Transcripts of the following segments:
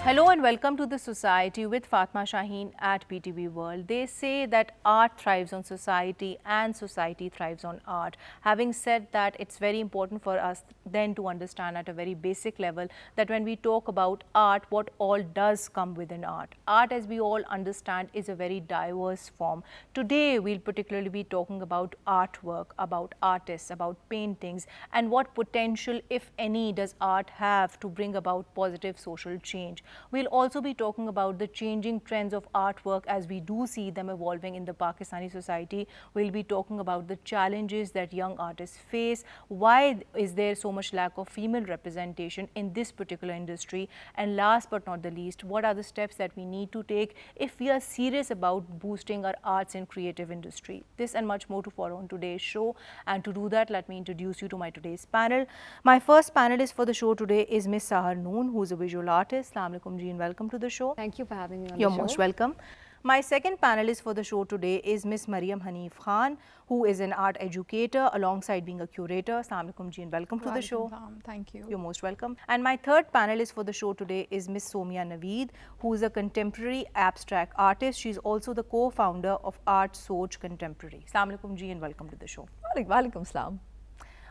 Hello and welcome to The Society with Fatma Shaheen at PTV World. They say that art thrives on society and society thrives on art. Having said that, it's very important for us then to understand at a very basic level that when we talk about art, what all does come within art. Art, as we all understand, is a very diverse form. Today, we'll particularly be talking about artwork, about artists, about paintings, and what potential, if any, does art have to bring about positive social change. We'll also be talking about the changing trends of artwork as we do see them evolving in the Pakistani society. We'll be talking about the challenges that young artists face. Why is there so much lack of female representation in this particular industry? And last but not the least, what are the steps that we need to take if we are serious about boosting our arts and creative industry? This and much more to follow on today's show. And to do that, let me introduce you to my today's panel. My first panelist for the show today is Ms. Sahar Noon, who is a visual artist. Assalamu alaikum ji and welcome to the show. Thank you for having me on You're the show. most welcome. My second panelist for the show today is Ms. Mariam Hanif Khan, who is an art educator alongside being a curator. Assalamu alaikum ji and welcome to the show. Thank you. You're most welcome. And my third panelist for the show today is Ms. Somia Naveed, who is a contemporary abstract artist. She's also the co-founder of Art Soch Contemporary. Assalamu alaikum ji and welcome to the show. Walaikum salam.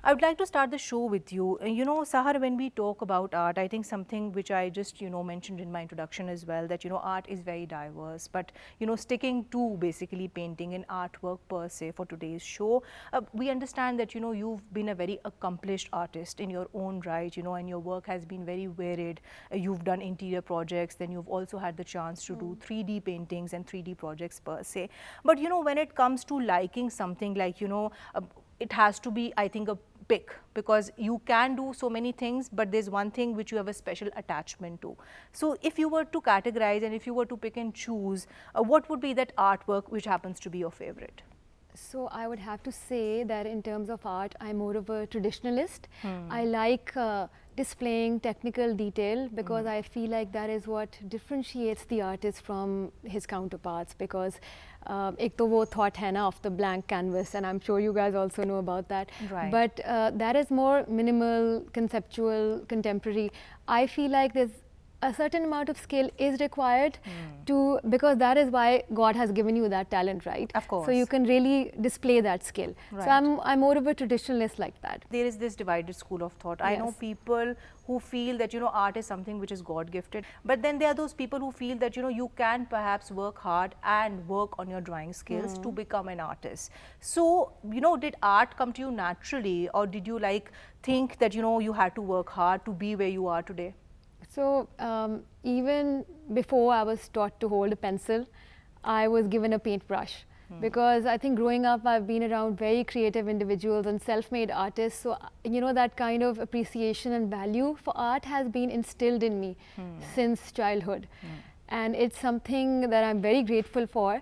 I would like to start the show with you. You know, Sahar, when we talk about art, I think something which I just, mentioned in my introduction as well, that, art is very diverse. But, sticking to basically painting and artwork per se for today's show, we understand that, you've been a very accomplished artist in your own right, and your work has been very varied. You've done interior projects, then you've also had the chance to do 3D paintings and 3D projects per se. But, when it comes to liking something like, it has to be, I think, a pick, because you can do so many things, but there's one thing which you have a special attachment to. So if you were to categorize and if you were to pick and choose, what would be that artwork which happens to be your favorite? So I would have to say that in terms of art, I'm more of a traditionalist. I like displaying technical detail because I feel like that is what differentiates the artist from his counterparts, because ek to wo thought hai na of the blank canvas, and I'm sure you guys also know about that. Right. But that is more minimal, conceptual, contemporary. I feel like there's a certain amount of skill is required to, because that is why God has given you that talent, right? Of course. So you can really display that skill. Right. So I'm more of a traditionalist like that. There is this divided school of thought. I know people who feel that, art is something which is God gifted. But then there are those people who feel that, you can perhaps work hard and work on your drawing skills to become an artist. So, did art come to you naturally, or did you think that, you had to work hard to be where you are today? So even before I was taught to hold a pencil, I was given a paintbrush. Because I think growing up, I've been around very creative individuals and self-made artists. So, that kind of appreciation and value for art has been instilled in me since childhood. And it's something that I'm very grateful for,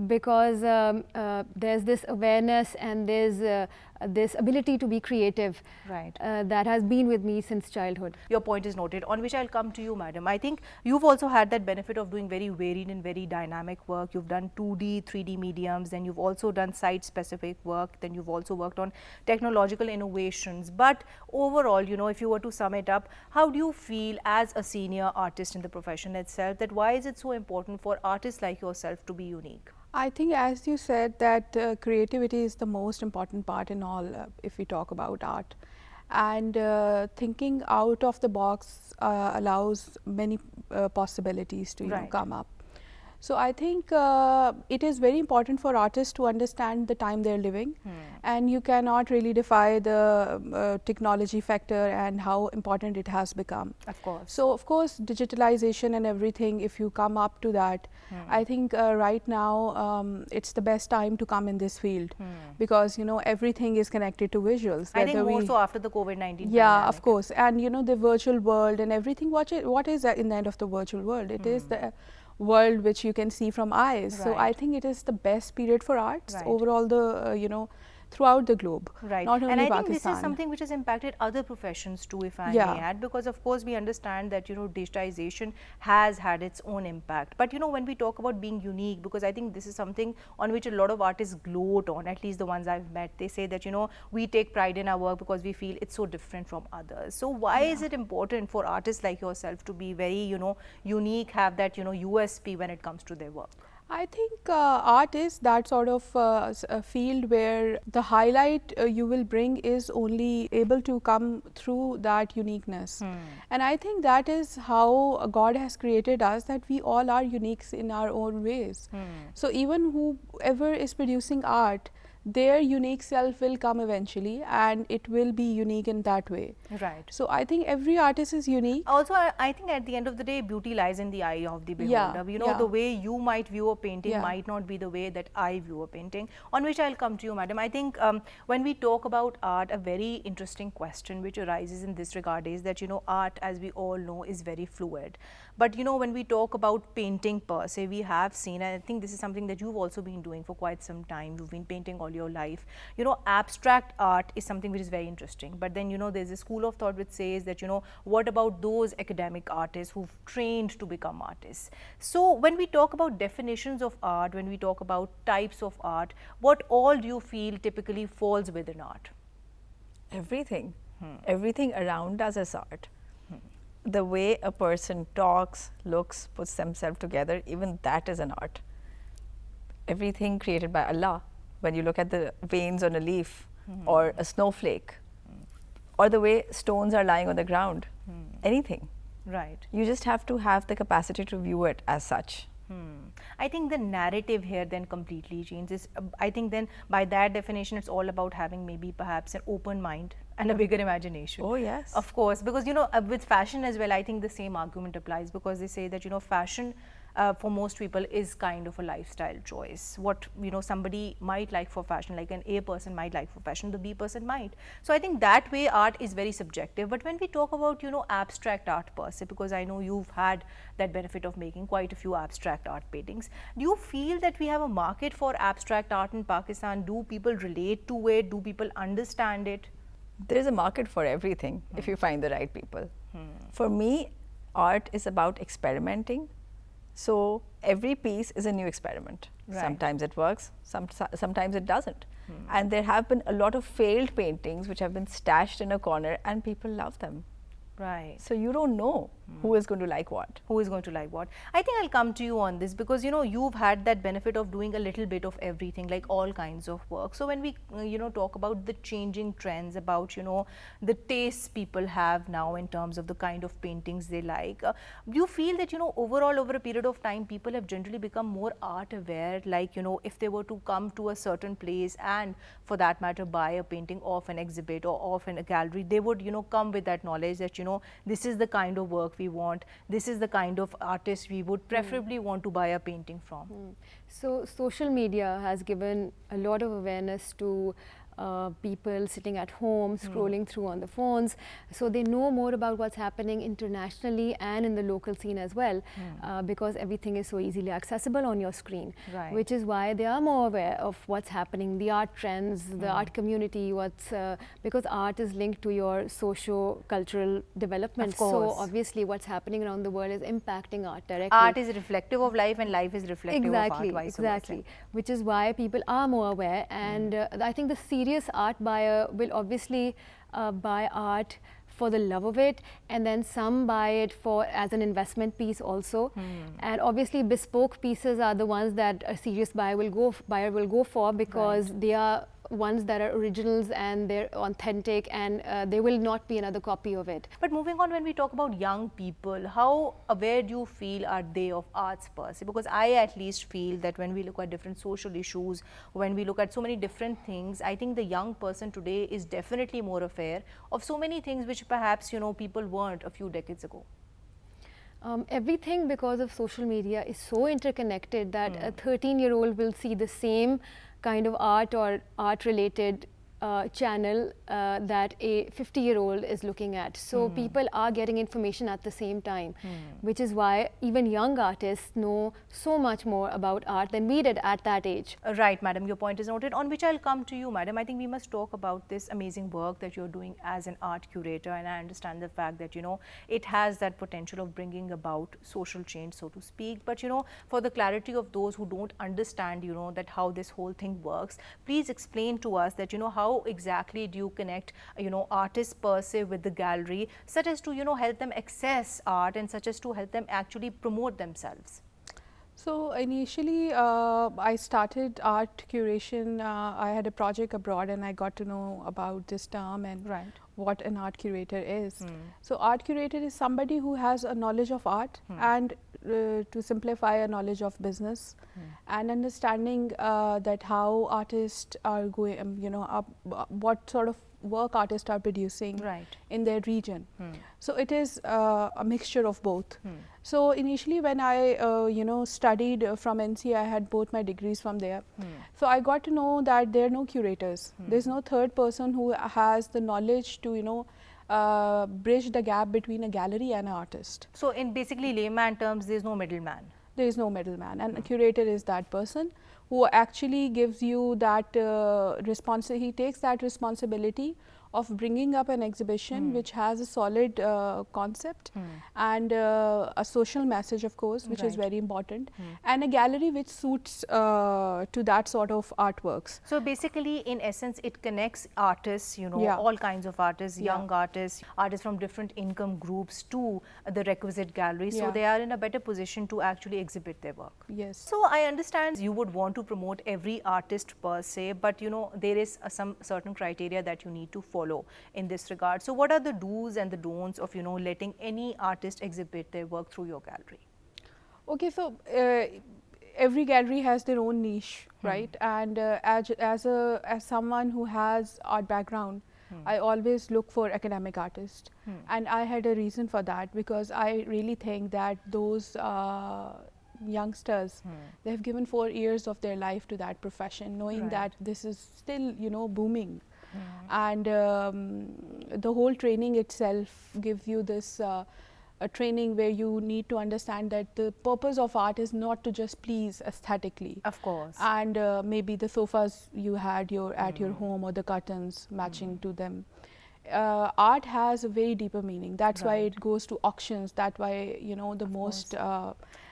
because there's this awareness and there's this ability to be creative, right, that has been with me since childhood. Your point is noted, on which I'll come to you, madam. I think you've also had that benefit of doing very varied and very dynamic work. You've done 2D, 3D mediums, then you've also done site-specific work, then you've also worked on technological innovations. But overall, if you were to sum it up, how do you feel as a senior artist in the profession itself, that why is it so important for artists like yourself to be unique? I think, as you said, that creativity is the most important part in all if we talk about art. And thinking out of the box allows many possibilities to come up. So I think it is very important for artists to understand the time they're living, and you cannot really defy the technology factor and how important it has become. Of course. So of course, digitalization and everything, if you come up to that, I think right now it's the best time to come in this field, because everything is connected to visuals. I think more so after the COVID-19 Yeah, pandemic. of course. And the virtual world and everything, what is in the end of the virtual world? It is the world which you can see from eyes. Right. So I think it is the best period for arts. Right. Overall, the throughout the globe, Right. not only And I Pakistan. think this is something which has impacted other professions too, if I Yeah. may add, because of course we understand that, you know, digitization has had its own impact. But, you know, when we talk about being unique, because I think this is something on which a lot of artists gloat on, at least the ones I've met, they say that, you know, we take pride in our work because we feel it's so different from others. So why is it important for artists like yourself to be very, you know, unique, have that, you know, USP when it comes to their work? I think art is that sort of a field where the highlight you will bring is only able to come through that uniqueness. And I think that is how God has created us, that we all are unique in our own ways. So even whoever is producing art, their unique self will come eventually, and it will be unique in that way. Right. So I think every artist is unique. Also, I think at the end of the day, beauty lies in the eye of the beholder. You know, the way you might view a painting might not be the way that I view a painting, on which I'll come to you, madam. I think when we talk about art, a very interesting question which arises in this regard is that, you know, art, as we all know, is very fluid. But, you know, when we talk about painting per se, we have seen, and I think this is something that you've also been doing for quite some time, you've been painting all your life, you know, abstract art is something which is very interesting. But then, you know, there's a school of thought which says that, you know, what about those academic artists who've trained to become artists? So when we talk about definitions of art, when we talk about types of art, what all do you feel typically falls within art? Everything. Everything around us is art. The way a person talks, looks, puts themselves together, even that is an art. Everything created by Allah. When you look at the veins on a leaf or a snowflake, or the way stones are lying on the ground, anything. Right. You just have to have the capacity to view it as such. I think the narrative here then completely changes. I think then by that definition, it's all about having maybe perhaps an open mind and a bigger imagination. Oh, yes. Of course, because, you know, with fashion as well, I think the same argument applies, because they say that, you know, fashion for most people is kind of a lifestyle choice. What, you know, somebody might like for fashion, like an A person might like for fashion, the B person might. So I think that way art is very subjective. But when we talk about, you know, abstract art per se, because I know you've had that benefit of making quite a few abstract art paintings, do you feel that we have a market for abstract art in Pakistan? Do people relate to it? Do people understand it? There is a market for everything if you find the right people. For me, art is about experimenting. So every piece is a new experiment. Right. Sometimes it works, sometimes it doesn't. And there have been a lot of failed paintings which have been stashed in a corner and people love them. Right. So you don't know who is going to like what. Who is going to like what? I think I'll come to you on this, because, you know, you've had that benefit of doing a little bit of everything, like all kinds of work. So when we, you know, talk about the changing trends, about, you know, the tastes people have now in terms of the kind of paintings they like, do you feel that, you know, overall over a period of time, people have generally become more art aware? Like, you know, if they were to come to a certain place and for that matter buy a painting off an exhibit or off in a gallery, they would, you know, come with that knowledge that, you know, this is the kind of work we want, this is the kind of artist we would preferably want to buy a painting from. So social media has given a lot of awareness to people sitting at home, scrolling through on the phones, so they know more about what's happening internationally and in the local scene as well, because everything is so easily accessible on your screen, Right. which is why they are more aware of what's happening, the art trends, the art community, because art is linked to your socio-cultural development. Of course. So obviously what's happening around the world is impacting art directly. Art is reflective of life and life is reflective of art, vice versa. Exactly, which is why people are more aware, and I think the serious art buyer will obviously buy art for the love of it, and then some buy it for as an investment piece also. And obviously bespoke pieces are the ones that a serious buyer will go for, because they are ones that are originals and they're authentic, and there will not be another copy of it. But moving on, when we talk about young people, how aware do you feel are they of arts per se? Because I at least feel that when we look at different social issues, when we look at so many different things, I think the young person today is definitely more aware of so many things which perhaps, you know, people weren't a few decades ago. Everything, because of social media, is so interconnected that a 13-year-old will see the same kind of art or art-related channel that a 50-year-old is looking at. So people are getting information at the same time, which is why even young artists know so much more about art than we did at that age. Right, madam, your point is noted. On which I'll come to you, madam. I think we must talk about this amazing work that you're doing as an art curator, and I understand the fact that, you know, it has that potential of bringing about social change, so to speak. But, you know, for the clarity of those who don't understand, you know, that how this whole thing works, please explain to us that, you know, how exactly do you connect, you know, artists per se with the gallery, such as to, you know, help them access art and such as to help them actually promote themselves? So initially, I started art curation. I had a project abroad, and I got to know about this term and what an art curator is. So art curator is somebody who has a knowledge of art and to simplify a knowledge of business and understanding that how artists are going, you know, what sort of work artists are producing in their region. So it is a mixture of both. So initially when I you know, studied from NC, I had both my degrees from there. So I got to know that there are no curators. There's no third person who has the knowledge to, you know, bridge the gap between a gallery and an artist. So in basically layman terms, there's no middleman. There is no middleman, and a curator is that person who actually gives you that he takes that responsibility of bringing up an exhibition which has a solid concept and a social message, of course, which is very important, and a gallery which suits to that sort of artworks. So basically, in essence, it connects artists, you know, all kinds of artists, young artists, artists from different income groups to the requisite gallery, so they are in a better position to actually exhibit their work. Yes. So I understand you would want to promote every artist per se, but, you know, there is some certain criteria that you need to follow in this regard. So what are the do's and the don'ts of, you know, letting any artist exhibit their work through your gallery? Okay, so every gallery has their own niche, right? And as someone who has art background, I always look for academic artists, and I had a reason for that, because I really think that those youngsters, they have given 4 years of their life to that profession, knowing that this is still, you know, booming. And the whole training itself gives you this a training where you need to understand that the purpose of art is not to just please aesthetically. Of course. And maybe the sofas you had at your home, or the curtains matching to them. Art has a very deeper meaning. That's why it goes to auctions. That's why, you know, the most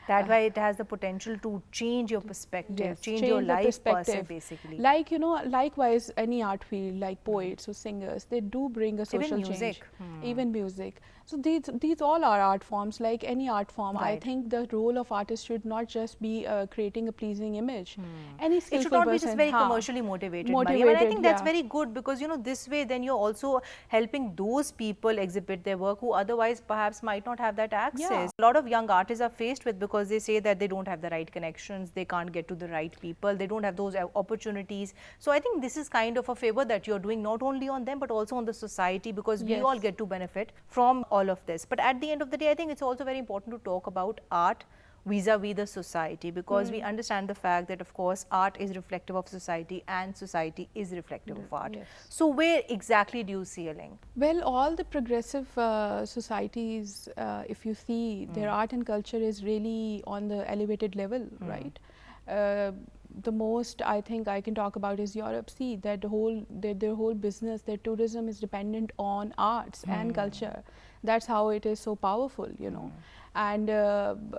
that why it has the potential to change your perspective, change your life per se, basically. Like, you know, likewise, any art field, like poets or singers, they do bring a social Even music. change. Even music. So these all are art forms, like any art form. I think the role of artist should not just be creating a pleasing image. Any skillful it should not person, be just very commercially motivated. And I think that's very good, because, you know, this way then you're also helping those people exhibit their work who otherwise perhaps might not have that access. A lot of young artists are faced with, because they say that they don't have the right connections, they can't get to the right people, they don't have those opportunities. So I think this is kind of a favor that you're doing, not only on them but also on the society, because we all get to benefit from all of this. But at the end of the day, I think it's also very important to talk about art vis-a-vis the society, because we understand the fact that, of course, art is reflective of society and society is reflective of art. So where exactly do you see a link? Well, all the progressive societies, if you see, their art and culture is really on the elevated level, right? The most I think I can talk about is Europe. See that their whole business, their tourism is dependent on arts and culture. That's how it is so powerful, you know. And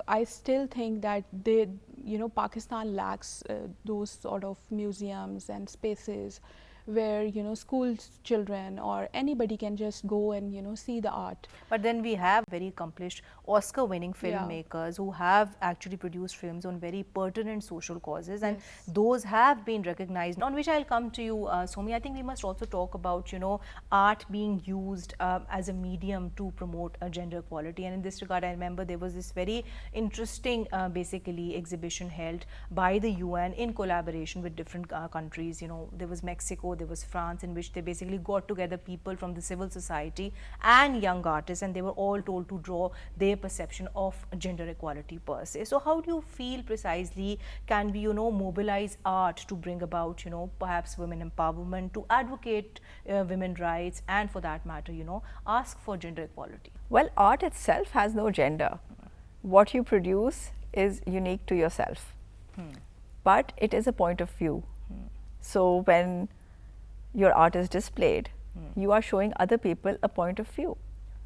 I still think that you know, Pakistan lacks those sort of museums and spaces where, you know, school children or anybody can just go and, you know, see the art. But then we have very accomplished Oscar-winning filmmakers who have actually produced films on very pertinent social causes, and those have been recognized. On which I'll come to you, Somi. I think we must also talk about, you know, art being used as a medium to promote gender equality. And in this regard, I remember there was this very interesting, basically, exhibition held by the UN in collaboration with different countries. You know, there was Mexico, Mexico, there was France, in which they basically got together people from the civil society and young artists, and they were all told to draw their perception of gender equality per se. So how do you feel precisely can we, mobilize art to bring about, perhaps women empowerment, to advocate women rights, and for that matter, ask for gender equality? Well, art itself has no gender. What you produce is unique to yourself, but it is a point of view. So when your art is displayed, you are showing other people a point of view.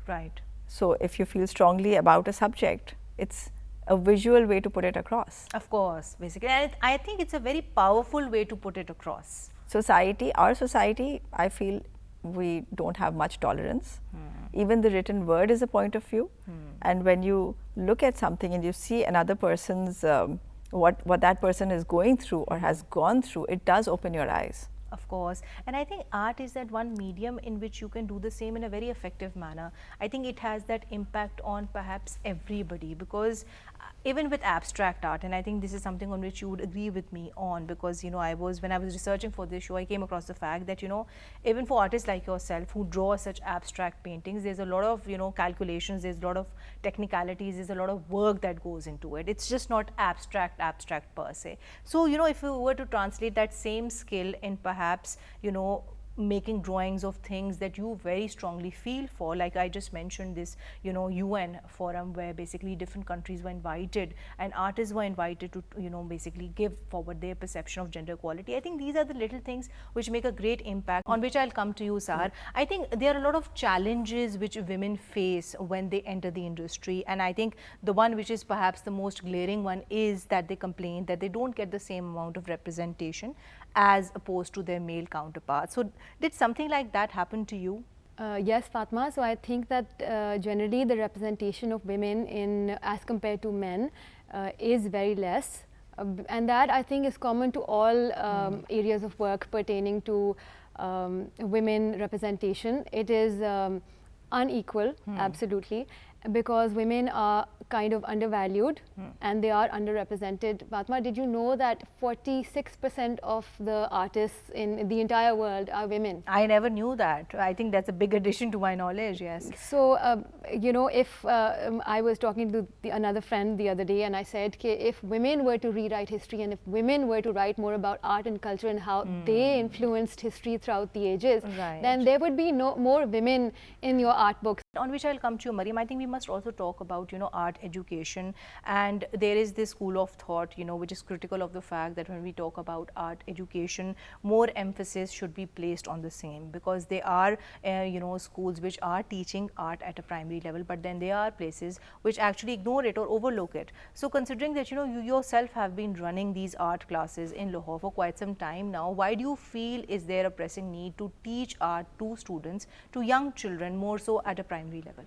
Right. So if you feel strongly about a subject, it's a visual way to put it across. Of course, basically. And I think it's a very powerful way to put it across. Society, our society, I feel we don't have much tolerance. Even the written word is a point of view. And when you look at something and you see another person's, what that person is going through or has gone through, it does open your eyes. Of course. And I think art is that one medium in which you can do the same in a very effective manner. I think it has that impact on perhaps everybody, because even with abstract art, and I think this is something on which you would agree with me on, because when I was researching for this show, I came across the fact that even for artists like yourself who draw such abstract paintings, there's a lot of calculations, there's a lot of technicalities, there's a lot of work that goes into it. It's just not abstract per se. So if you were to translate that same skill in perhaps making drawings of things that you very strongly feel for, like I just mentioned this UN forum where basically different countries were invited and artists were invited to basically give forward their perception of gender equality. I think these are the little things which make a great impact, on which I'll come to you, Sahar. I think there are a lot of challenges which women face when they enter the industry, and I think the one which is perhaps the most glaring one is that they complain that they don't get the same amount of representation as opposed to their male counterparts. So did something like that happen to you? Yes, Fatma. So I think that generally the representation of women in as compared to men is very less, and that I think is common to all areas of work pertaining to women representation. It is unequal, absolutely, because women are kind of undervalued and they are underrepresented. Fatma, did you know that 46% of the artists in the entire world are women? I never knew that. I think that's a big addition to my knowledge, yes. So, if I was talking to another friend the other day and I said, if women were to rewrite history and if women were to write more about art and culture and how they influenced history throughout the ages, then there would be more women in your art books. On which I'll come to you, Mariam. I think we must also talk about, art education, and there is this school of thought, which is critical of the fact that when we talk about art education, more emphasis should be placed on the same, because there are, schools which are teaching art at a primary level, but then there are places which actually ignore it or overlook it. So considering that, you yourself have been running these art classes in Lahore for quite some time now, why do you feel is there a pressing need to teach art to students, to young children, more so at a primary level?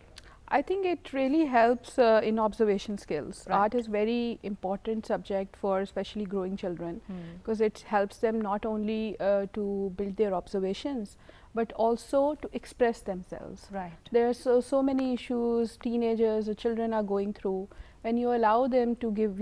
I think it really helps in observation skills. Right. Art is very important subject for especially growing children, because it helps them not only to build their observations, but also to express themselves. Right. There are so many issues teenagers or children are going through. When you allow them to give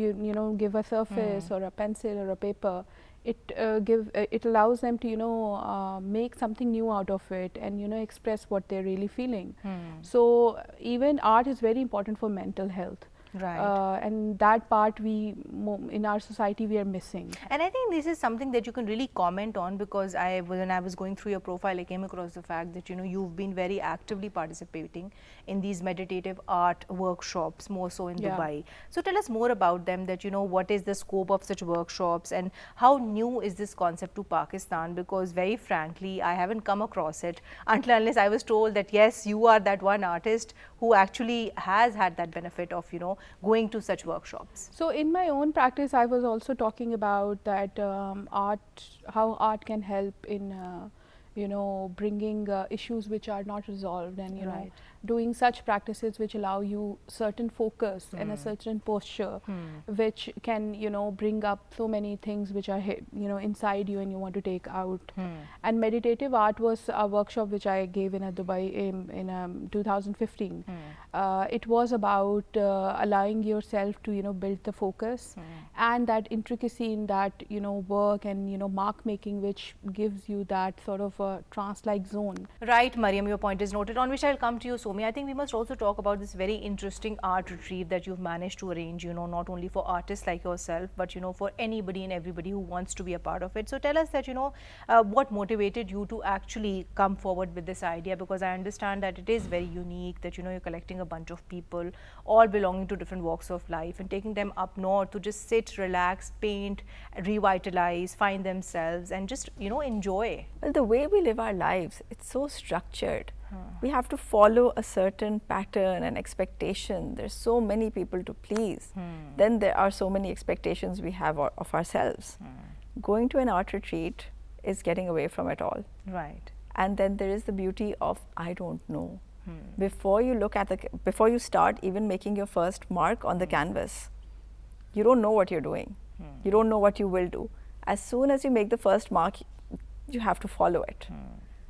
give a surface or a pencil or a paper, it allows them to make something new out of it and express what they're really feeling. So even art is very important for mental health. Right. And that part in our society we are missing. And I think this is something that you can really comment on, because when I was going through your profile, I came across the fact that you've been very actively participating in these meditative art workshops, more so in Dubai. So tell us more about them, that what is the scope of such workshops and how new is this concept to Pakistan, because very frankly I haven't come across it until unless I was told that yes, you are that one artist who actually has had that benefit of going to such workshops. So in my own practice I was also talking about that how art can help in bringing issues which are not resolved, and doing such practices which allow you certain focus and a certain posture, which can, you know, bring up so many things which are, you know, inside you and you want to take out. And meditative art was a workshop which I gave in Dubai in 2015. It was about allowing yourself to, you know, build the focus and that intricacy in that, you know, work and, you know, mark making, which gives you that sort of a trance-like zone. Right, Mariam, your point is noted, on which I'll come to you, Somi. I think we must also talk about this very interesting art retreat that you've managed to arrange, you know, not only for artists like yourself, but, you know, for anybody and everybody who wants to be a part of it. So tell us that, you know, what motivated you to actually come forward with this idea, because I understand that it is very unique, that, you know, you're collecting a bunch of people, all belonging to different walks of life, and taking them up north to just sit, relax, paint, revitalize, find themselves, and just, you know, enjoy. Well, the way we live our lives, it's so structured. We have to follow a certain pattern and expectation. There's so many people to please. Then there are so many expectations we have of ourselves. Going to an art retreat is getting away from it all. Right. And then there is the beauty of I don't know. Before you look at before you start even making your first mark on the canvas, you don't know what you're doing. You don't know what you will do. As soon as you make the first mark, you have to follow it.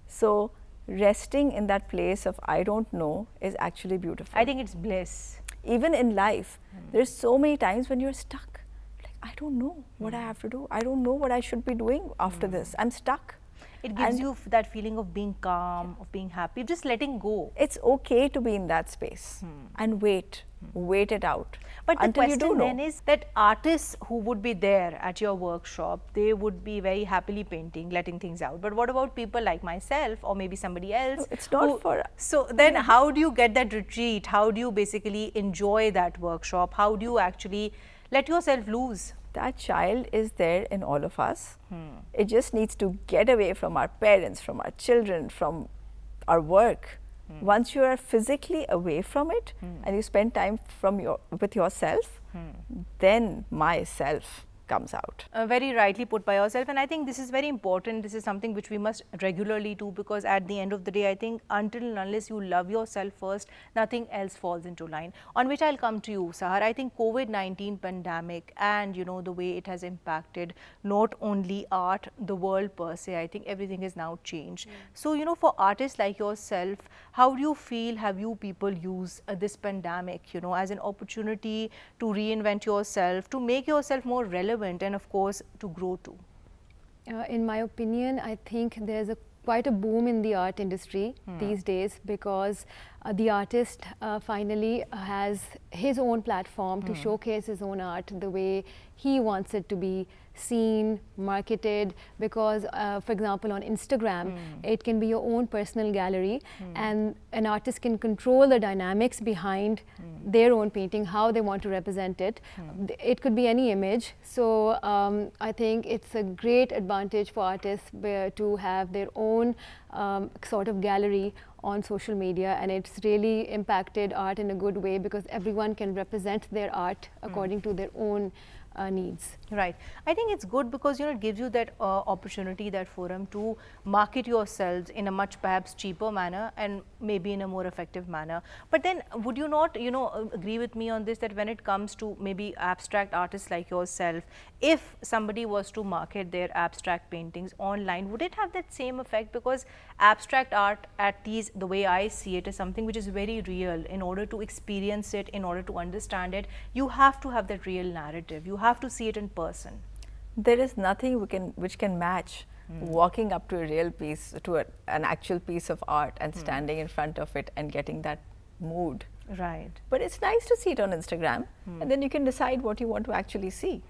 So resting in that place of I don't know is actually beautiful. I think it's bliss. Even in life, there's so many times when you're stuck. Like, I don't know what I have to do. I don't know what I should be doing after this. I'm stuck. It gives you that feeling of being calm, of being happy, just letting go. It's okay to be in that space and wait it out. But the until you question do know. then is that artists who would be there at your workshop, they would be very happily painting, letting things out. But what about people like myself or maybe somebody else? It's not for us. So then how do you get that retreat? How do you basically enjoy that workshop? How do you actually let yourself loose? That child is there in all of us. It just needs to get away from our parents, from our children, from our work. Once you are physically away from it and you spend time with yourself, then myself comes out. Very rightly put by yourself, and I think this is very important. This is something which we must regularly do, because at the end of the day, I think until and unless you love yourself first, nothing else falls into line. On which I'll come to you, Sahar. I think COVID-19 pandemic and, you know, the way it has impacted not only art, the world per se, I think everything has now changed. So, you know, for artists like yourself, how do you feel have you people use this pandemic, you know, as an opportunity to reinvent yourself, to make yourself more relevant, and of course to grow too? In my opinion, I think there's quite a boom in the art industry these days, because the artist finally has his own platform to showcase his own art the way he wants it to be seen, marketed, because for example on Instagram it can be your own personal gallery, and an artist can control the dynamics behind their own painting, how they want to represent it. It could be any image. So I think it's a great advantage for artists to have their own sort of gallery on social media, and it's really impacted art in a good way, because everyone can represent their art according to their own needs. Right. I think it's good because, you know, it gives you that opportunity, that forum to market yourselves in a much perhaps cheaper manner and maybe in a more effective manner. But then would you not, you know, agree with me on this, that when it comes to maybe abstract artists like yourself, if somebody was to market their abstract paintings online, would it have that same effect? Because abstract art, at least the way I see it, is something which is very real. In order to experience it, in order to understand it, you have to have that real narrative. You have to see it in person. There is nothing which can match walking up to a real piece, to an actual piece of art and standing in front of it and getting that mood. Right. But it's nice to see it on Instagram, and then you can decide what you want to actually see.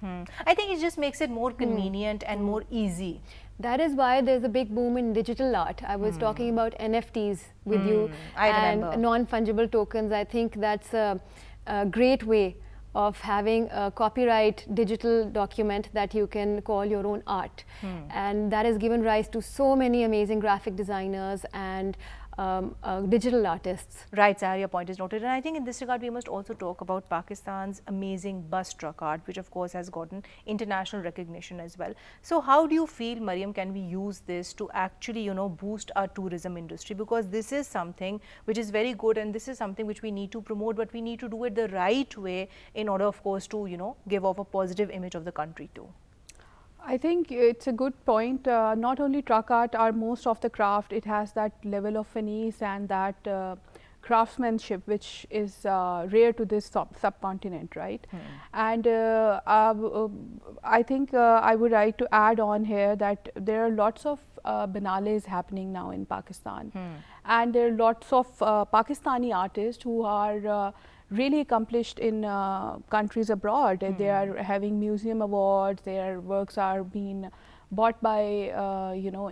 I think it just makes it more convenient and more easy. That is why there's a big boom in digital art. I was talking about NFTs with you, I and remember. non-fungible tokens. I think that's a great way of having a copyright digital document that you can call your own art. And that has given rise to so many amazing graphic designers and digital artists. Right, Sahar, your point is noted. And I think in this regard, we must also talk about Pakistan's amazing bus truck art, which of course has gotten international recognition as well. So how do you feel, Mariam, can we use this to actually, boost our tourism industry? Because this is something which is very good, and this is something which we need to promote, but we need to do it the right way in order, of course, to, give off a positive image of the country too. I think it's a good point. Not only truck art, or most of the craft, it has that level of finesse and that craftsmanship which is rare to this subcontinent, right? And I think I would like to add on here that there are lots of biennales happening now in Pakistan, and there are lots of Pakistani artists who are really accomplished in countries abroad. They are having museum awards, their works are being bought by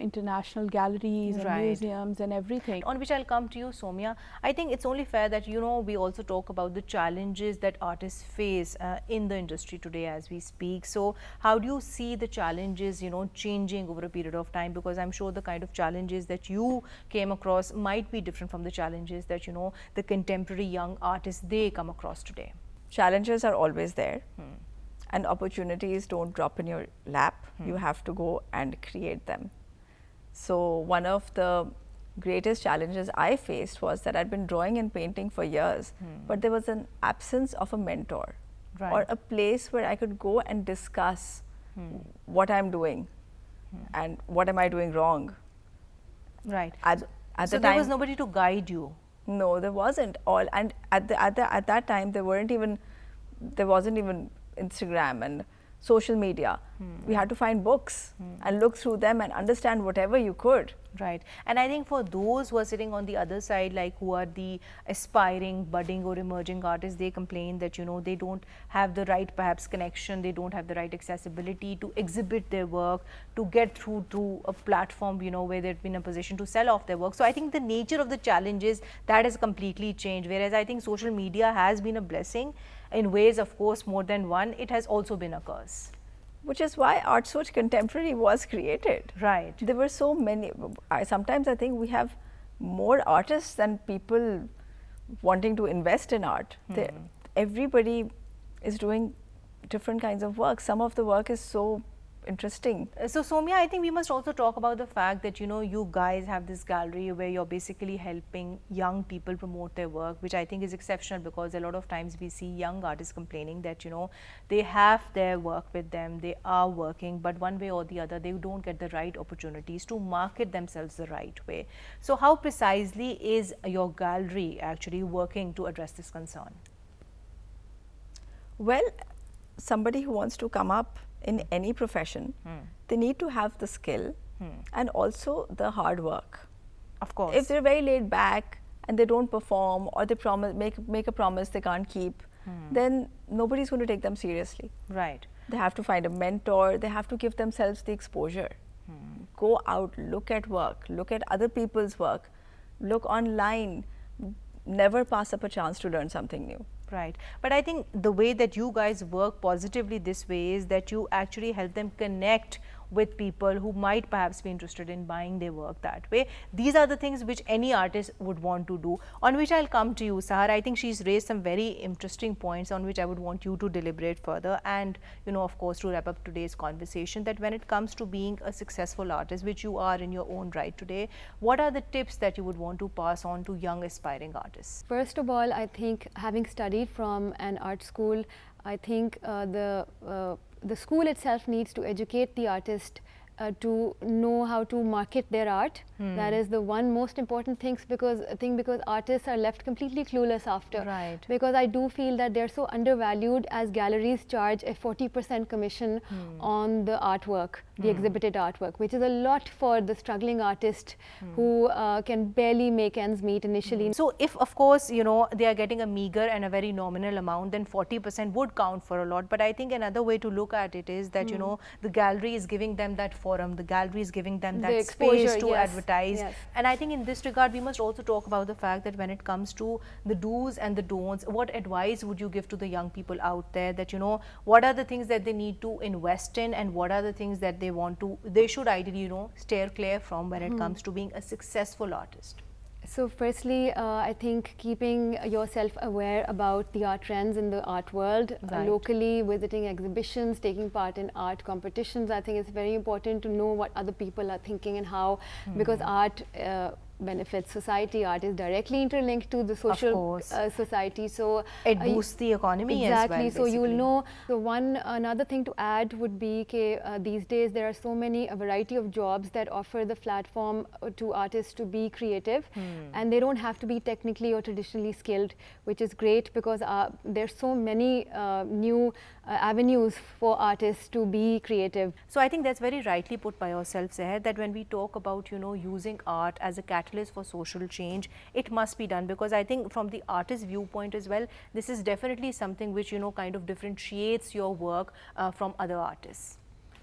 international galleries and museums and everything. On which I'll come to you, Soumya. I think it's only fair that we also talk about the challenges that artists face in the industry today as we speak. So how do you see the challenges changing over a period of time? Because I'm sure the kind of challenges that you came across might be different from the challenges that the contemporary young artists they come across today. Challenges are always there. And opportunities don't drop in your lap. You have to go and create them. So one of the greatest challenges I faced was that I'd been drawing and painting for years, but there was an absence of a mentor or a place where I could go and discuss what I'm doing and what am I doing wrong. Right. At so the there time, was nobody to guide you. No, there wasn't. And at that time, there wasn't even Instagram and social media. We had to find books and look through them and understand whatever you could. Right. And I think for those who are sitting on the other side, like who are the aspiring, budding or emerging artists, they complain that, they don't have the right perhaps connection, they don't have the right accessibility to exhibit their work, to get through to a platform, where they've been in a position to sell off their work. So I think the nature of the challenges, that has completely changed. Whereas I think social media has been a blessing in ways, of course, more than one, it has also been a curse. Which is why Art Soch Contemporary was created. Right. There were so many. Sometimes I think we have more artists than people wanting to invest in art. Everybody is doing different kinds of work. Some of the work is so interesting. So Soumya, I think we must also talk about the fact that you guys have this gallery where you're basically helping young people promote their work, which I think is exceptional, because a lot of times we see young artists complaining that they have their work with them, they are working, but one way or the other they don't get the right opportunities to market themselves the right way. So how precisely is your gallery actually working to address this concern? Well, somebody who wants to come up in any profession, they need to have the skill and also the hard work. Of course. If they're very laid back and they don't perform, or they make a promise they can't keep, then nobody's going to take them seriously. Right. They have to find a mentor, they have to give themselves the exposure. Go out, look at work, look at other people's work, look online, never pass up a chance to learn something new. Right. But I think the way that you guys work positively this way is that you actually help them connect with people who might perhaps be interested in buying their work that way. These are the things which any artist would want to do, on which I'll come to you, Sahar. I think she's raised some very interesting points on which I would want you to deliberate further, and of course, to wrap up today's conversation, that when it comes to being a successful artist, which you are in your own right today, what are the tips that you would want to pass on to young aspiring artists? First of all, I think having studied from an art school, I think the school itself needs to educate the artist to know how to market their art. That is the one most important thing, because artists are left completely clueless after. Right. Because I do feel that they're so undervalued, as galleries charge a 40% commission on the artwork, the exhibited artwork, which is a lot for the struggling artist who can barely make ends meet initially. So if, of course, they are getting a meager and a very nominal amount, then 40% would count for a lot. But I think another way to look at it is that, the gallery is giving them that forum, the gallery is giving them that space to advertise. Yes. And I think in this regard, we must also talk about the fact that when it comes to the do's and the don'ts, what advice would you give to the young people out there, that, what are the things that they need to invest in, and what are the things that they should ideally, steer clear from when it comes to being a successful artist? So firstly, I think keeping yourself aware about the art trends in the art world, Right. locally visiting exhibitions, taking part in art competitions. I think it's very important to know what other people are thinking and how, because art benefits society. Art is directly interlinked to the social course. society. So It you- boosts the economy as exactly. well. So you will basically. know. So another thing to add would be these days there are so many a variety of jobs that offer the platform to artists to be creative, and they don't have to be technically or traditionally skilled, which is great because there's so many new avenues for artists to be creative. So I think that's very rightly put by yourself, Seher, that when we talk about, using art as a catalyst for social change, it must be done, because I think from the artist's viewpoint as well, this is definitely something which, kind of differentiates your work from other artists.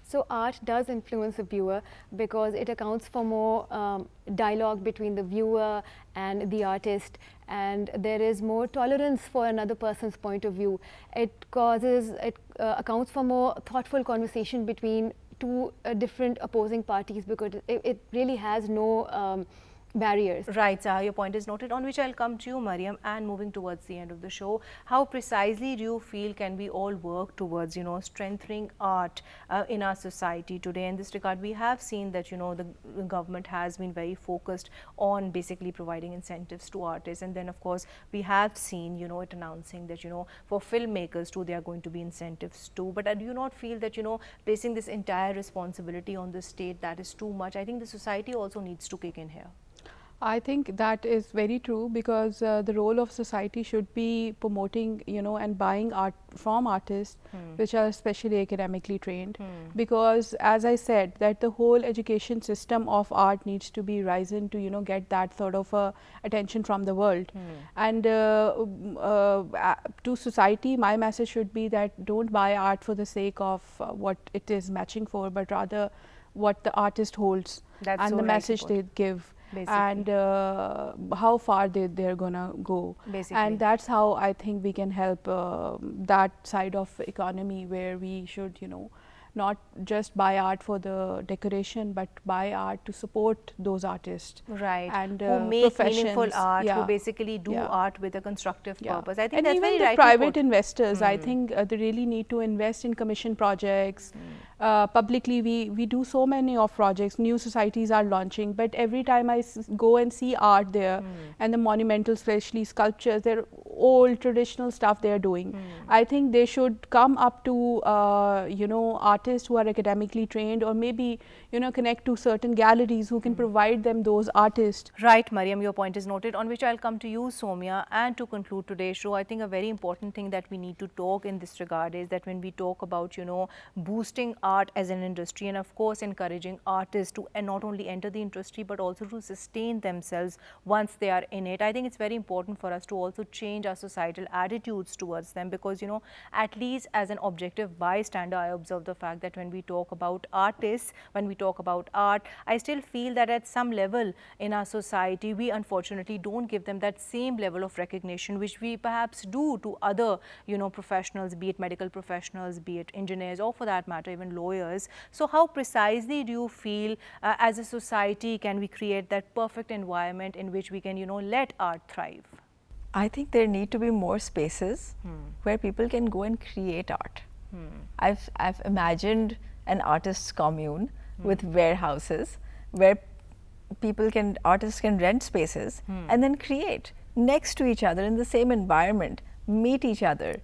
So art does influence the viewer because it accounts for more dialogue between the viewer and the artist, and there is more tolerance for another person's point of view. It accounts for more thoughtful conversation between two different opposing parties, because it really has no barriers. Right, Zaha, your point is noted, on which I'll come to you, Mariam, and moving towards the end of the show. How precisely do you feel can we all work towards, strengthening art in our society today? In this regard, we have seen that, the government has been very focused on basically providing incentives to artists. And then, of course, we have seen, it announcing that, for filmmakers too, there are going to be incentives too. But do you not feel that, placing this entire responsibility on the state, that is too much? I think the society also needs to kick in here. I think that is very true, because the role of society should be promoting, and buying art from artists which are especially academically trained, because as I said, that the whole education system of art needs to be risen to, get that sort of attention from the world. And to society, my message should be that don't buy art for the sake of what it is matching for, but rather what the artist holds. That's and so the rightly message put. they give. Basically. And how far they're gonna go. Basically. And that's how I think we can help that side of economy, where we should, not just buy art for the decoration, but buy art to support those artists. Right. And who make meaningful professions. art, Yeah. who basically do Yeah. art with a constructive Yeah. purpose. I think and that's even very the rightly private put. investors, I think they really need to invest in commission projects. Publicly, we do so many of projects, new societies are launching, but every time I go and see art there, and the monumental, especially sculptures, they're old traditional stuff they're doing. I think they should come up to artists who are academically trained, or maybe connect to certain galleries who can provide them those artists. Right, Mariam, your point is noted, on which I'll come to you, Somya. And to conclude today's show, I think a very important thing that we need to talk in this regard is that when we talk about, boosting art as an industry, and of course encouraging artists to not only enter the industry but also to sustain themselves once they are in it, I think it's very important for us to also change our societal attitudes towards them, because, at least as an objective bystander, I observe the fact that when we talk about artists, when we talk about art, I still feel that at some level in our society, we unfortunately don't give them that same level of recognition which we perhaps do to other, professionals, be it medical professionals, be it engineers, or for that matter, even lawyers. So how precisely do you feel as a society can we create that perfect environment in which we can, let art thrive? I think there need to be more spaces where people can go and create art. I've imagined an artist's commune with warehouses where artists can rent spaces and then create next to each other in the same environment, meet each other.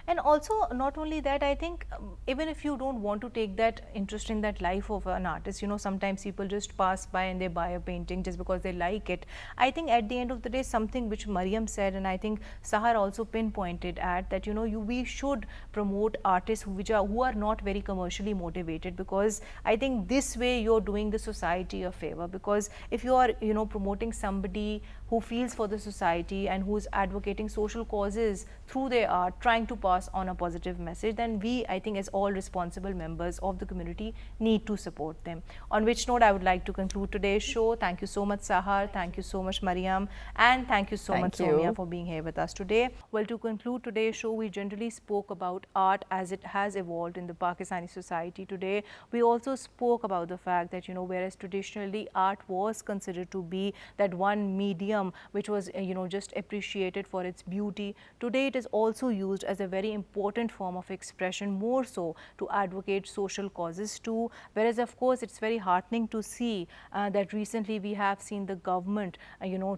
And also, not only that, I think even if you don't want to take that interest in that life of an artist, sometimes people just pass by and they buy a painting just because they like it. I think at the end of the day, something which Mariam said, and I think Sahar also pinpointed at, that we should promote artists who are not very commercially motivated, because I think this way you're doing the society a favor. Because if you are promoting somebody who feels for the society and who's advocating social causes through their art, trying to pass on a positive message, then we, I think, as all responsible members of the community, need to support them. On which note, I would like to conclude today's show. Thank you so much, Sahar. Thank you so much, Mariam. And thank you so much, Soumya, for being here with us today. Well, to conclude today's show, we generally spoke about art as it has evolved in the Pakistani society today. We also spoke about the fact that, whereas traditionally art was considered to be that one medium which was, just appreciated for its beauty, today it is also used as a very important form of expression, more so to advocate social causes too. Whereas, of course, it's very heartening to see that recently we have seen the government,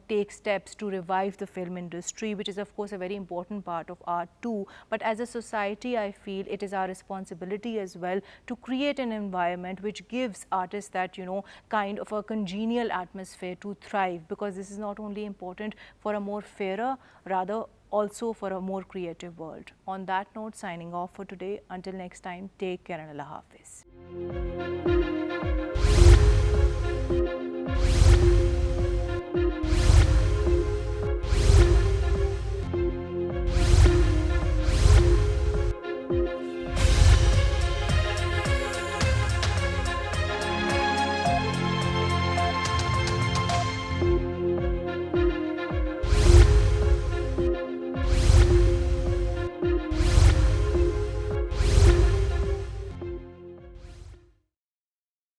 take steps to revive the film industry, which is, of course, a very important part of art too. But as a society, I feel it is our responsibility as well to create an environment which gives artists that, kind of a congenial atmosphere to thrive, because this is not only important for a more fairer, rather also for a more creative world. On that note, signing off for today. Until next time, take care and Allah Hafiz.